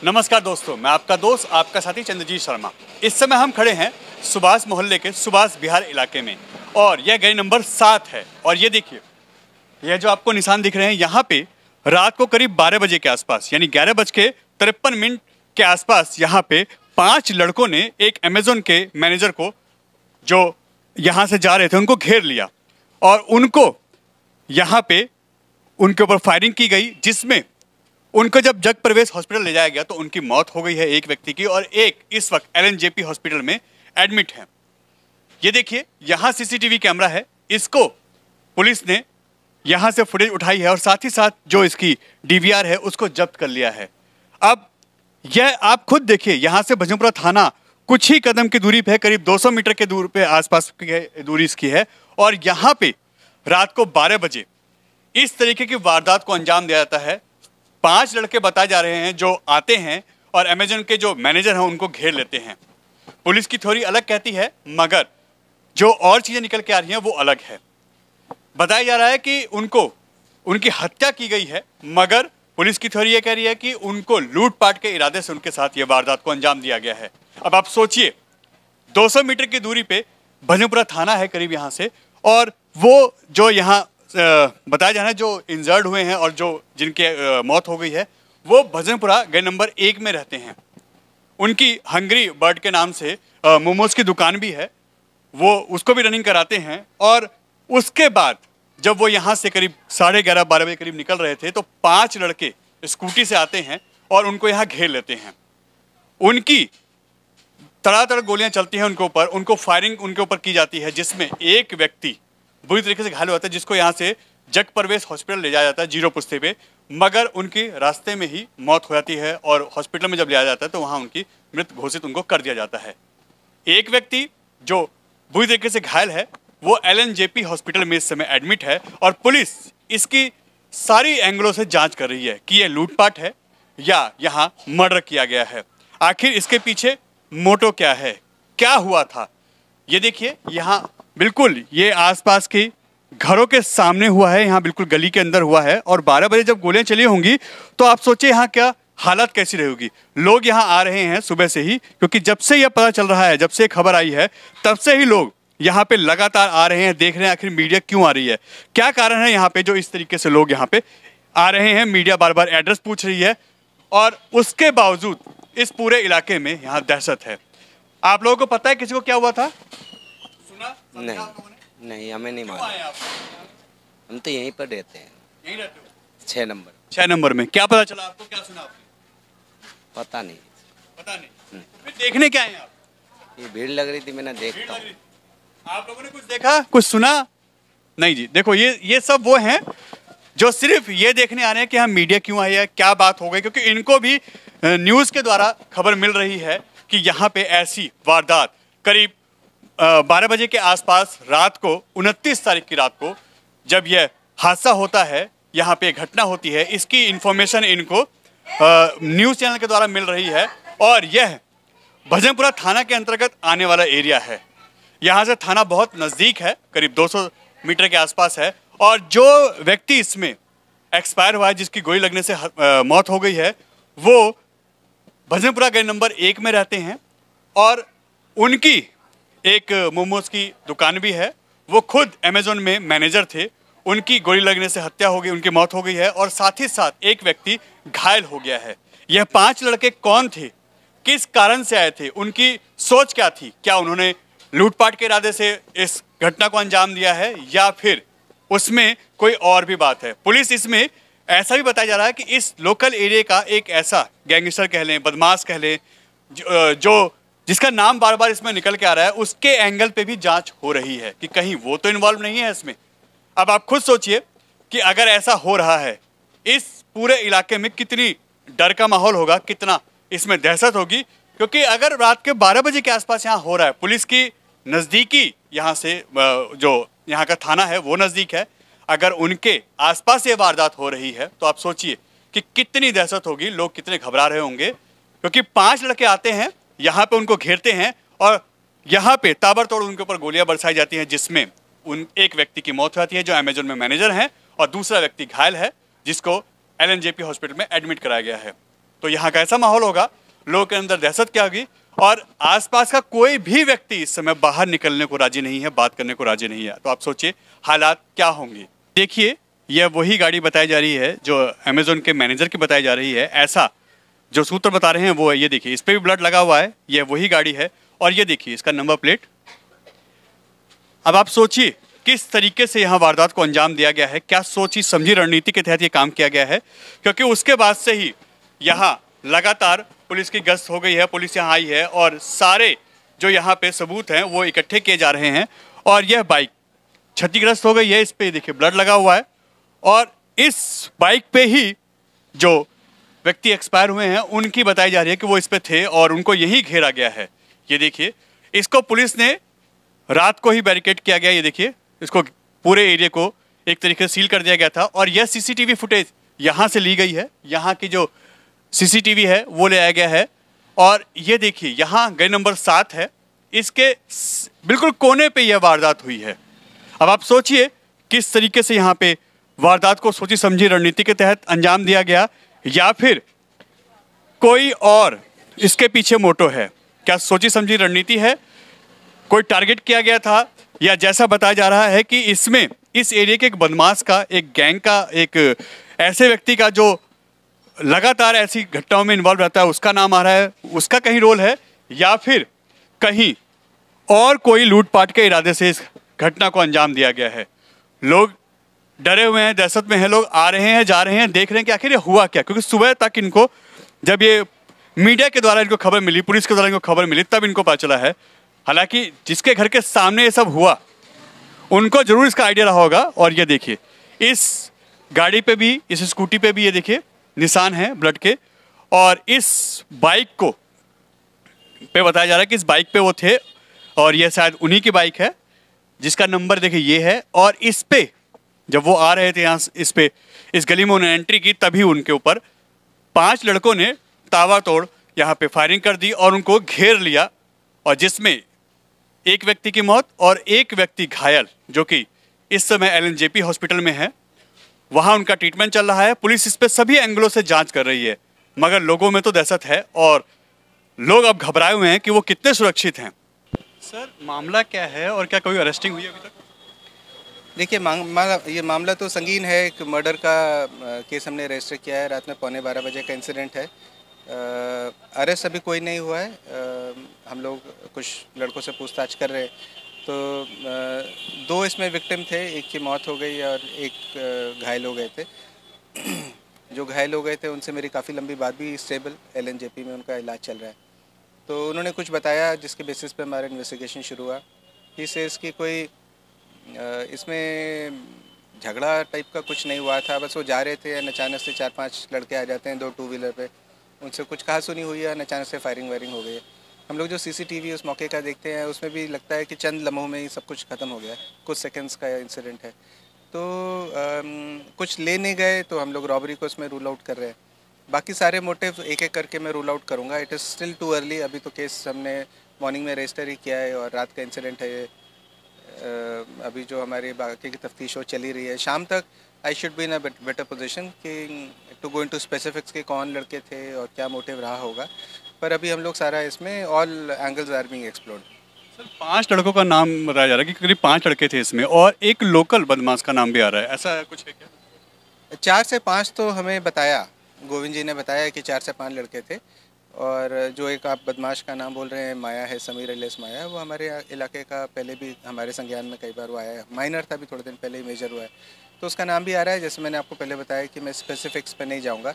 नमस्कार दोस्तों, मैं आपका दोस्त आपका साथी चंद्रजीत शर्मा। इस समय हम खड़े हैं सुभाष मोहल्ले के सुभाष विहार इलाके में और यह गली नंबर 7 है। और ये देखिए, यह जो आपको निशान दिख रहे हैं, यहाँ पे रात को करीब 12 बजे के आसपास यानी 11:53 के आसपास यहाँ पे 5 लड़कों ने एक अमेजोन के मैनेजर को, जो यहाँ से जा रहे थे, उनको घेर लिया और उनको यहाँ पे उनके ऊपर फायरिंग की गई, जिसमें उनको जब जग प्रवेश हॉस्पिटल ले जाया गया तो उनकी मौत हो गई है एक व्यक्ति की, और एक इस वक्त LNJP हॉस्पिटल में एडमिट है। ये देखिए, यहाँ CCTV कैमरा है, इसको पुलिस ने यहाँ से फुटेज उठाई है और साथ ही साथ जो इसकी DVR है उसको जब्त कर लिया है। अब यह आप खुद देखिए, यहाँ से भजनपुरा थाना कुछ ही कदम की दूरी पे है, करीब 200 मीटर के दूर पे आसपास की दूरी इसकी है। और यहाँ पे रात को 12 बजे इस तरीके की वारदात को अंजाम दिया जाता है। 5 लड़के बताए जा रहे हैं जो आते हैं और अमेजन के जो मैनेजर हैं उनको घेर लेते हैं। पुलिस की थ्योरी अलग कहती है, मगर जो और चीज़ें निकल के आ रही हैं वो अलग है। बताया जा रहा है कि उनकी हत्या की गई है, मगर पुलिस की थ्योरी ये कह रही है कि उनको लूटपाट के इरादे से उनके साथ ये वारदात को अंजाम दिया गया है। अब आप सोचिए, 200 मीटर की दूरी पे भजनपुरा थाना है करीब यहाँ से, और वो जो यहाँ बताया जा रहा है जो इंजर्ड हुए हैं और जो जिनके मौत हो गई है वो भजनपुरा गली नंबर 1 में रहते हैं। उनकी हंगरी बर्ड के नाम से मोमोज की दुकान भी है, वो उसको भी रनिंग कराते हैं। और उसके बाद जब वो यहाँ से करीब 11:30-12 बजे करीब निकल रहे थे तो 5 लड़के स्कूटी से आते हैं और उनको यहाँ घेर लेते हैं। उनकी तड़ातड़ गोलियां चलती हैं उनके ऊपर, उनको फायरिंग उनके ऊपर की जाती है, जिसमें एक व्यक्ति बुरी तरीके से घायल हो जाता है, जिसको यहाँ से जग प्रवेश हॉस्पिटल ले जाया जाता है 0 पुश्ते पे, मगर उनकी रास्ते में ही मौत हो जाती है और हॉस्पिटल में जब लिया जाता है तो वहाँ उनकी मृत घोषित उनको कर दिया जाता है। एक व्यक्ति जो बुरी तरीके से घायल है वो LNJP हॉस्पिटल में इस समय एडमिट है और पुलिस इसकी सारी एंगलों से जाँच कर रही है कि यह लूटपाट है या यहाँ मर्डर किया गया है। आखिर इसके पीछे मोटो क्या है, क्या हुआ था। ये देखिए, यहाँ बिल्कुल ये आसपास के घरों के सामने हुआ है, यहाँ बिल्कुल गली के अंदर हुआ है। और 12 बजे जब गोलियां चली होंगी तो आप सोचिए यहाँ क्या हालत कैसी रहेगी। लोग यहाँ आ रहे हैं सुबह से ही, क्योंकि जब से यह पता चल रहा है, जब से खबर आई है, तब से ही लोग यहाँ पे लगातार आ रहे हैं, देख रहे हैं आखिर मीडिया क्यों आ रही है, क्या कारण है यहाँ पे जो इस तरीके से लोग यहाँ पे आ रहे हैं। मीडिया बार बार एड्रेस पूछ रही है और उसके बावजूद इस पूरे इलाके में यहाँ दहशत है। आप लोगों को पता है किसी को क्या हुआ था? नहीं, हमें नहीं मालूम। हम तो यहीं पर रहते हैं। यहीं रहते हो? 6 नंबर में। क्या पता चला आपको, क्या सुना आपने? पता नहीं। फिर देखने क्या आए आप? ये भीड़ लग रही थी, मैंने देखता हूँ। आप लोगों ने कुछ देखा, कुछ सुना? नहीं जी, देखो ये सब वो हैं जो सिर्फ ये देखने आ रहे हैं कि हाँ मीडिया क्यों आई है, क्या बात हो गई, क्योंकि इनको भी न्यूज़ के द्वारा खबर मिल रही है कि यहाँ पे ऐसी वारदात करीब 12 बजे के आसपास रात को 29 तारीख की रात को जब यह हादसा होता है, यहाँ पे घटना होती है, इसकी इन्फॉर्मेशन इनको न्यूज़ चैनल के द्वारा मिल रही है। और यह भजनपुरा थाना के अंतर्गत आने वाला एरिया है। यहाँ से थाना बहुत नज़दीक है, करीब 200 मीटर के आसपास है। और जो व्यक्ति इसमें एक्सपायर हुआ है, जिसकी गोली लगने से मौत हो गई है, वो भजनपुरा गली नंबर 1 में रहते हैं और उनकी एक मोमोज की दुकान भी है। वो खुद अमेजोन में मैनेजर थे, उनकी गोली लगने से हत्या हो गई, उनकी मौत हो गई है और साथ ही साथ एक व्यक्ति घायल हो गया है। यह 5 लड़के कौन थे, किस कारण से आए थे, उनकी सोच क्या थी, क्या उन्होंने लूटपाट के इरादे से इस घटना को अंजाम दिया है या फिर उसमें कोई और भी बात है। पुलिस इसमें ऐसा भी बताया जा रहा है कि इस लोकल एरिया का एक ऐसा गैंगस्टर कह लें, बदमाश कह लें, जो जिसका नाम बार बार इसमें निकल के आ रहा है, उसके एंगल पे भी जांच हो रही है कि कहीं वो तो इन्वॉल्व नहीं है इसमें। अब आप खुद सोचिए कि अगर ऐसा हो रहा है, इस पूरे इलाके में कितनी डर का माहौल होगा, कितना इसमें दहशत होगी। क्योंकि अगर रात के 12 बजे के आसपास यहाँ हो रहा है, पुलिस की नज़दीकी यहाँ से जो यहाँ का थाना है वो नज़दीक है, अगर उनके आसपास ये वारदात हो रही है तो आप सोचिए कि कितनी दहशत होगी, लोग कितने घबरा रहे होंगे। क्योंकि 5 लड़के आते हैं, यहाँ पे उनको घेरते हैं और यहाँ पे ताबड़तोड़ उनके ऊपर गोलियां बरसाई जाती हैं, जिसमें एक व्यक्ति की मौत हो जाती है जो अमेजोन में मैनेजर हैं और दूसरा व्यक्ति घायल है जिसको LNJP हॉस्पिटल में एडमिट कराया गया है। तो यहाँ का ऐसा माहौल होगा, लोगों के अंदर दहशत क्या होगी, और आसपास का कोई भी व्यक्ति इस समय बाहर निकलने को राजी नहीं है, बात करने को राजी नहीं है। तो आप सोचिए हालात क्या होंगे। देखिए यह वही गाड़ी बताई जा रही है जो अमेजोन के मैनेजर की बताई जा रही है, ऐसा जो सूत्र बता रहे हैं वो है। ये देखिए इस पर भी ब्लड लगा हुआ है, यह वही गाड़ी है, और ये देखिए इसका नंबर प्लेट। अब आप सोचिए किस तरीके से यहाँ वारदात को अंजाम दिया गया है, क्या सोची समझी रणनीति के तहत ये काम किया गया है, क्योंकि उसके बाद से ही यहाँ लगातार पुलिस की गश्त हो गई है, पुलिस यहाँ आई है और सारे जो यहाँ पे सबूत हैं वो इकट्ठे किए जा रहे हैं। और यह बाइक क्षतिग्रस्त हो गई है, इस पे देखिए ब्लड लगा हुआ है, और इस बाइक पे ही जो व्यक्ति एक्सपायर हुए हैं उनकी बताई जा रही है कि वो इस पे थे और उनको यही घेरा गया है। ये देखिए इसको पुलिस ने रात को ही बैरिकेड किया गया, ये देखिए इसको पूरे एरिया को एक तरीके से सील कर दिया गया था। और यह सीसीटीवी फुटेज यहाँ से ली गई है, यहाँ की जो सीसीटीवी है वो ले आया गया है। और ये देखिए यहाँ गली नंबर 7 है, इसके बिल्कुल कोने पे यह वारदात हुई है। अब आप सोचिए किस तरीके से यहाँ पे वारदात को सोची समझी रणनीति के तहत अंजाम दिया गया, या फिर कोई और इसके पीछे मोटो है। क्या सोची समझी रणनीति है, कोई टारगेट किया गया था, या जैसा बताया जा रहा है कि इसमें इस एरिया के एक बदमाश का, एक गैंग का, एक ऐसे व्यक्ति का जो लगातार ऐसी घटनाओं में इन्वॉल्व रहता है उसका नाम आ रहा है, उसका कहीं रोल है, या फिर कहीं और कोई लूटपाट के इरादे से इस घटना को अंजाम दिया गया है। लोग डरे हुए हैं, दहशत में हैं, लोग आ रहे हैं, जा रहे हैं, देख रहे हैं कि आखिर ये हुआ क्या, क्योंकि सुबह तक इनको, जब ये मीडिया के द्वारा इनको खबर मिली, पुलिस के द्वारा इनको खबर मिली, तब इनको पता चला है। हालांकि जिसके घर के सामने ये सब हुआ उनको जरूर इसका आइडिया रहा होगा। और ये देखिए इस गाड़ी पे भी, इस स्कूटी पे भी ये देखिए निशान है ब्लड के, और इस बाइक को पे बताया जा रहा है कि इस बाइक पे वो थे, और ये शायद उन्हीं की बाइक है जिसका नंबर देखिए ये है। और इस पे जब वो आ रहे थे यहाँ इस पे, इस गली में उन्होंने एंट्री की, तभी उनके ऊपर 5 लड़कों ने ताबड़तोड़ यहाँ पे फायरिंग कर दी और उनको घेर लिया, और जिसमें एक व्यक्ति की मौत और एक व्यक्ति घायल, जो कि इस समय एलएनजेपी हॉस्पिटल में है, वहाँ उनका ट्रीटमेंट चल रहा है। पुलिस इस पे सभी एंगलों से जांच कर रही है, मगर लोगों में तो दहशत है और लोग अब घबराए हुए हैं कि वो कितने सुरक्षित हैं। सर मामला क्या है और क्या कोई अरेस्टिंग हुई अभी तक? देखिए ये मामला तो संगीन है। एक मर्डर का केस हमने रजिस्टर किया है। रात में 11:15 बजे का इंसिडेंट है। अरेस्ट अभी कोई नहीं हुआ है। हम लोग कुछ लड़कों से पूछताछ कर रहे हैं, तो 2 इसमें विक्टिम थे, एक की मौत हो गई और एक घायल हो गए थे। जो घायल हो गए थे उनसे मेरी काफ़ी लंबी बात भी, स्टेबल एलएनजेपी में उनका इलाज चल रहा है। तो उन्होंने कुछ बताया जिसके बेसिस पे हमारा इन्वेस्टिगेशन शुरू हुआ। इससे इसकी कोई इसमें झगड़ा टाइप का कुछ नहीं हुआ था, बस वो जा रहे थे, अचानक से 4-5 लड़के आ जाते हैं 2 टू व्हीलर पे, उनसे कुछ कहा सुनी हुई है, अचानक से फायरिंग वायरिंग हो गई है। हम लोग जो सीसीटीवी उस मौके का देखते हैं उसमें भी लगता है कि चंद लम्हों में ही सब कुछ ख़त्म हो गया, कुछ सेकंड्स का इंसिडेंट है। तो कुछ ले नहीं गए तो हम लोग रॉबरी को इसमें रूल आउट कर रहे हैं। बाकी सारे मोटिव एक एक करके मैं रूल आउट करूँगा। It is still too early. अभी तो केस हमने मॉर्निंग में रजिस्टर ही किया है और रात का इंसिडेंट है ये। अभी जो हमारी बाकी की तफ्तीश हो चली रही है, शाम तक I should be in a better position कि टू गो इनटू स्पेसिफिक्स के कौन लड़के थे और क्या मोटिव रहा होगा। पर अभी हम लोग सारा इसमें all angles are being explored. Sir 5 लड़कों का नाम बताया जा रहा है कि करीब 5 लड़के थे इसमें, और एक लोकल बदमाश का नाम भी आ रहा है, ऐसा कुछ है क्या? 4 से 5 तो हमें बताया, गोविंद जी ने बताया कि 4 से 5 लड़के थे। और जो एक आप बदमाश का नाम बोल रहे हैं, माया है, समीर अलियास माया, वो हमारे इलाके का पहले भी हमारे संज्ञान में कई बार वो आया है। माइनर था, अभी थोड़े दिन पहले ही मेजर हुआ है, तो उसका नाम भी आ रहा है। जैसे मैंने आपको पहले बताया कि मैं स्पेसिफिक्स पे नहीं जाऊँगा।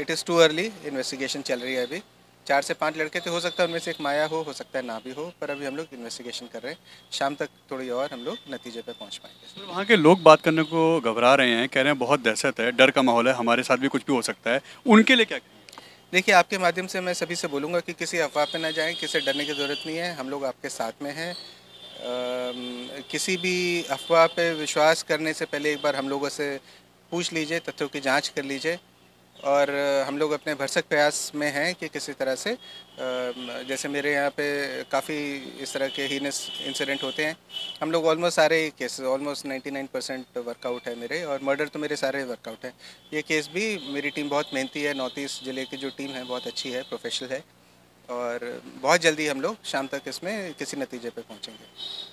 It is too early, investigation चल रही है अभी। 4 से 5 लड़के थे, हो सकता है उनमें से एक माया हो सकता है ना भी हो, पर अभी हम लोग इन्वेस्टिगेशन कर रहे हैं। शाम तक थोड़ी और हम लोग नतीजे पे पहुंच पाएंगे। वहाँ के लोग बात करने को घबरा रहे हैं, कह रहे हैं बहुत दहशत है, डर का माहौल है, हमारे साथ भी कुछ भी हो सकता है, उनके लिए क्या? देखिए, आपके माध्यम से मैं सभी से बोलूँगा कि किसी अफवाह पे ना जाएं, किसी डरने की ज़रूरत नहीं है। हम लोग आपके साथ में हैं। किसी भी अफवाह पे विश्वास करने से पहले एक बार हम लोगों से पूछ लीजिए, तथ्यों की जांच कर लीजिए। और हम लोग अपने भरसक प्रयास में हैं कि किसी तरह से जैसे मेरे यहाँ पे काफ़ी इस तरह के हीनस इंसिडेंट होते हैं, हम लोग ऑलमोस्ट सारे केसेस ऑलमोस्ट 99% वर्कआउट है मेरे, और मर्डर तो मेरे सारे वर्कआउट हैं। ये केस भी मेरी टीम बहुत मेहनती है, नॉर्थ ईस्ट ज़िले की जो टीम है बहुत अच्छी है, प्रोफेशनल है, और बहुत जल्दी हम लोग शाम तक इसमें किसी नतीजे पे पहुँचेंगे।